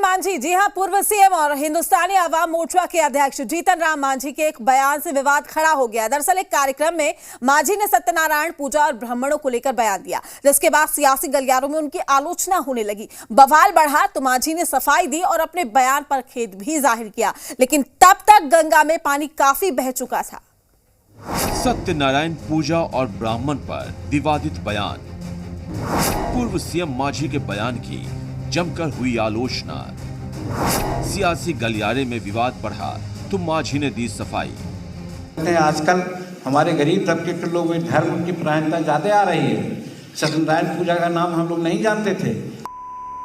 मांझी, जी हां, पूर्व सीएम और हिंदुस्तानी आवाम मोर्चा के अध्यक्ष जीतन राम मांझी के एक बयान से विवाद खड़ा हो गया। दरअसल एक कार्यक्रम में मांझी ने सत्यनारायण पूजा और ब्राह्मणों को लेकर बयान दिया, जिसके बाद सियासी गलियारों में उनकी आलोचना होने लगी। बवाल बढ़ा तो मांझी ने सफाई दी और अपने बयान पर खेद भी जाहिर किया, लेकिन तब तक गंगा में पानी काफी बह चुका था। सत्यनारायण पूजा और ब्राह्मण पर विवादित बयान। पूर्व सीएम मांझी के बयान की जमकर हुई आलोचना। सियासी गलियारे में विवाद बढ़ा तो मांझी ने दी सफाई। आजकल हमारे गरीब तबके के लोग धर्म की प्राधान्यता ज्यादा आ रही है। सत्यनारायण पूजा का नाम हम लोग नहीं जानते थे।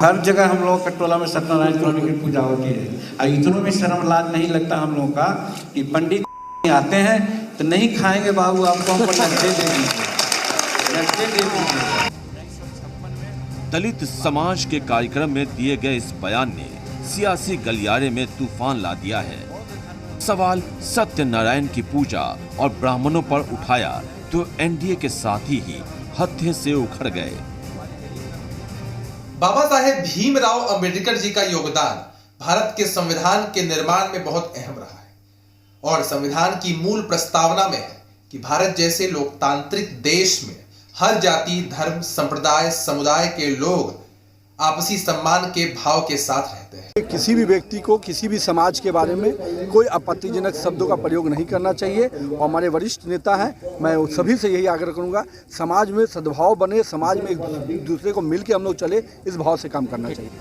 हर जगह हम लोग के टोला में सत्यनारायण स्वामी की पूजा होती है। और इतनों में शर्म लाज नहीं लगता हम लोगों का कि पंडित आते हैं तो नहीं खाएंगे बाबू, आपको हमको लड्डे दे दीजिए। दलित समाज के कार्यक्रम में दिए गए इस बयान ने सियासी गलियारे में तूफान ला दिया है। सवाल सत्यनारायण की पूजा और ब्राह्मणों पर उठाया तो एनडीए के साथी ही हत्थे से उखड़ गए। बाबा साहेब भीमराव अंबेडकर जी का योगदान भारत के संविधान के निर्माण में बहुत अहम रहा है और संविधान की मूल प्रस्तावना में है कि भारत जैसे लोकतांत्रिक देश में हर जाति, धर्म, संप्रदाय, समुदाय के लोग आपसी सम्मान के भाव के साथ रहते हैं। किसी भी व्यक्ति को किसी भी समाज के बारे में कोई आपत्तिजनक शब्दों का प्रयोग नहीं करना चाहिए और हमारे वरिष्ठ नेता हैं, मैं सभी से यही आग्रह करूंगा, समाज में सद्भाव बने, समाज में एक दूसरे को मिलकर हम लोग चले, इस भाव से काम करना चाहिए।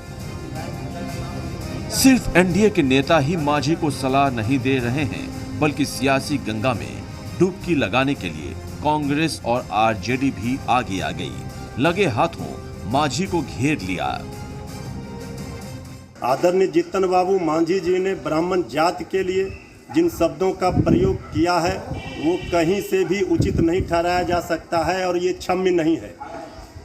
सिर्फ एनडीए के नेता ही मांझी को सलाह नहीं दे रहे हैं, बल्कि सियासी गंगा में डुबकी लगाने के लिए कांग्रेस और आरजेडी भी आगे आ गई। लगे हाथों मांझी को घेर लिया। आदरणीय जीतन बाबू मांझी जी ने ब्राह्मण जाति के लिए जिन शब्दों का प्रयोग किया है वो कहीं से भी उचित नहीं ठहराया जा सकता है और ये क्षम्य नहीं है।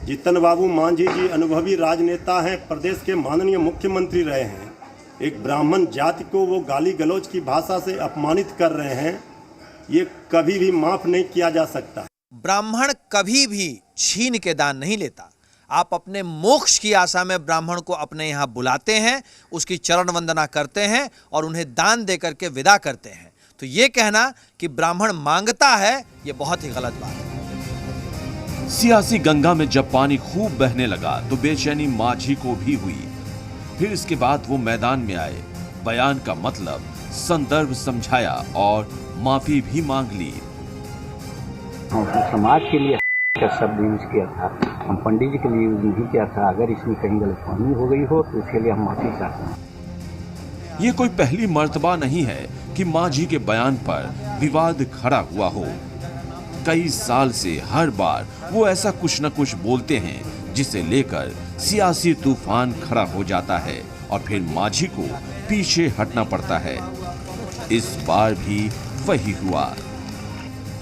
जीतन बाबू मांझी जी अनुभवी राजनेता हैं, प्रदेश के माननीय मुख्यमंत्री रहे हैं। एक ब्राह्मण जाति को वो गाली गलौज की भाषा से अपमानित कर रहे हैं, ये कभी भी माफ नहीं किया जा सकता। ब्राह्मण कभी भी छीन के दान नहीं लेता। आप अपने मोक्ष की आशा में ब्राह्मण को अपने यहाँ बुलाते हैं, उसकी चरण वंदना करते हैं और उन्हें दान दे करके विदा करते हैं। तो ये कहना कि ब्राह्मण मांगता है, ये बहुत ही गलत बात है। सियासी गंगा में जब पानी खूब बहने लगा तो बेचैनी मांझी को भी हुई। फिर इसके बाद वो मैदान में आए, बयान का मतलब, संदर्भ समझाया और माफी भी मांग ली। समाज के लिए शब्द यूज किया था, हम पंडित जी के लिए यूज नहीं किया था। अगर इसमें कहीं गलतफहमी हो गई हो तो इसके लिए हम माफी चाहते हैं। ये कोई पहली मर्तबा नहीं है कि मांझी के बयान पर विवाद खड़ा हुआ हो। कई साल से हर बार वो ऐसा कुछ न कुछ बोलते हैं जिसे लेकर सियासी तूफान खड़ा हो जाता है और फिर मांझी को पीछे हटना पड़ता है। इस बार भी वही हुआ।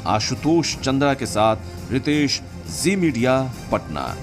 आशुतोष चंद्रा के साथ रितेश, जी मीडिया, पटना।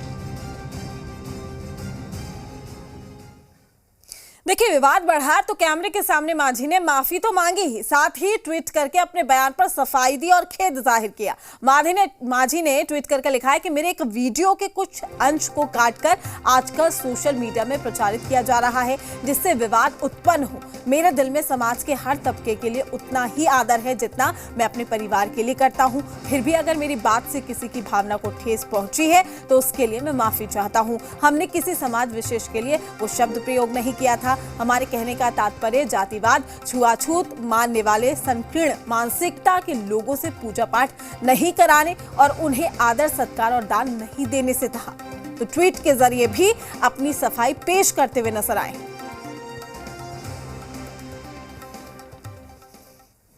देखिए, विवाद बढ़ा तो कैमरे के सामने मांझी ने माफी तो मांगी ही, साथ ही ट्वीट करके अपने बयान पर सफाई दी और खेद जाहिर किया। मांझी ने ट्वीट करके लिखा है कि मेरे एक वीडियो के कुछ अंश को काटकर आजकल सोशल मीडिया में प्रचारित किया जा रहा है, जिससे विवाद उत्पन्न हो। मेरे दिल में समाज के हर तबके के लिए उतना ही आदर है जितना मैं अपने परिवार के लिए करता हूं। फिर भी अगर मेरी बात से किसी की भावना को ठेस पहुंची है तो उसके लिए मैं माफी चाहता हूं। हमने किसी समाज विशेष के लिए वो शब्द प्रयोग नहीं किया था। हमारे कहने का तात्पर्य जातिवाद, छुआछूत मानने वाले संकीर्ण मानसिकता के लोगों से पूजा पाठ नहीं कराने और उन्हें आदर, सत्कार और दान नहीं देने से था। तो ट्वीट के जरिए भी अपनी सफाई पेश करते हुए नजर आए।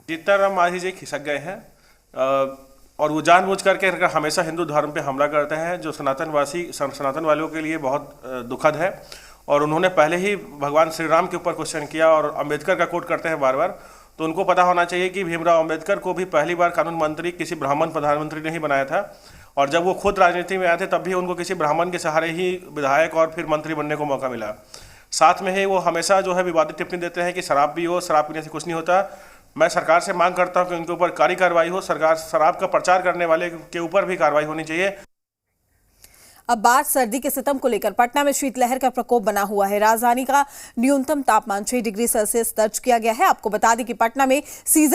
जीतन राम मांझी जी खिसक गए हैं और वो जानबूझ करके हमेशा हिंदू धर्म पे हमला करते हैं, जो सनातन वालों के लिए बहुत दुखद है। और उन्होंने पहले ही भगवान श्री राम के ऊपर क्वेश्चन किया और अंबेडकर का कोट करते हैं बार बार। तो उनको पता होना चाहिए कि भीमराव अंबेडकर को भी पहली बार कानून मंत्री किसी ब्राह्मण प्रधानमंत्री ने ही बनाया था और जब वो खुद राजनीति में आए थे तब भी उनको किसी ब्राह्मण के सहारे ही विधायक और फिर मंत्री बनने को मौका मिला। साथ में ही वो हमेशा जो है विवादित टिप्पणी देते हैं कि शराब भी हो, शराब पीने से कुछ नहीं होता। मैं सरकार से मांग करता हूँ कि उनके ऊपर कड़ी कार्रवाई हो। सरकार शराब का प्रचार करने वाले के ऊपर भी कार्रवाई होनी चाहिए। अब बात सर्दी के सितम को लेकर। पटना में शीतलहर का प्रकोप बना हुआ है। राजधानी का न्यूनतम तापमान 6 डिग्री सेल्सियस दर्ज किया गया है। आपको बता दें कि पटना में सीजन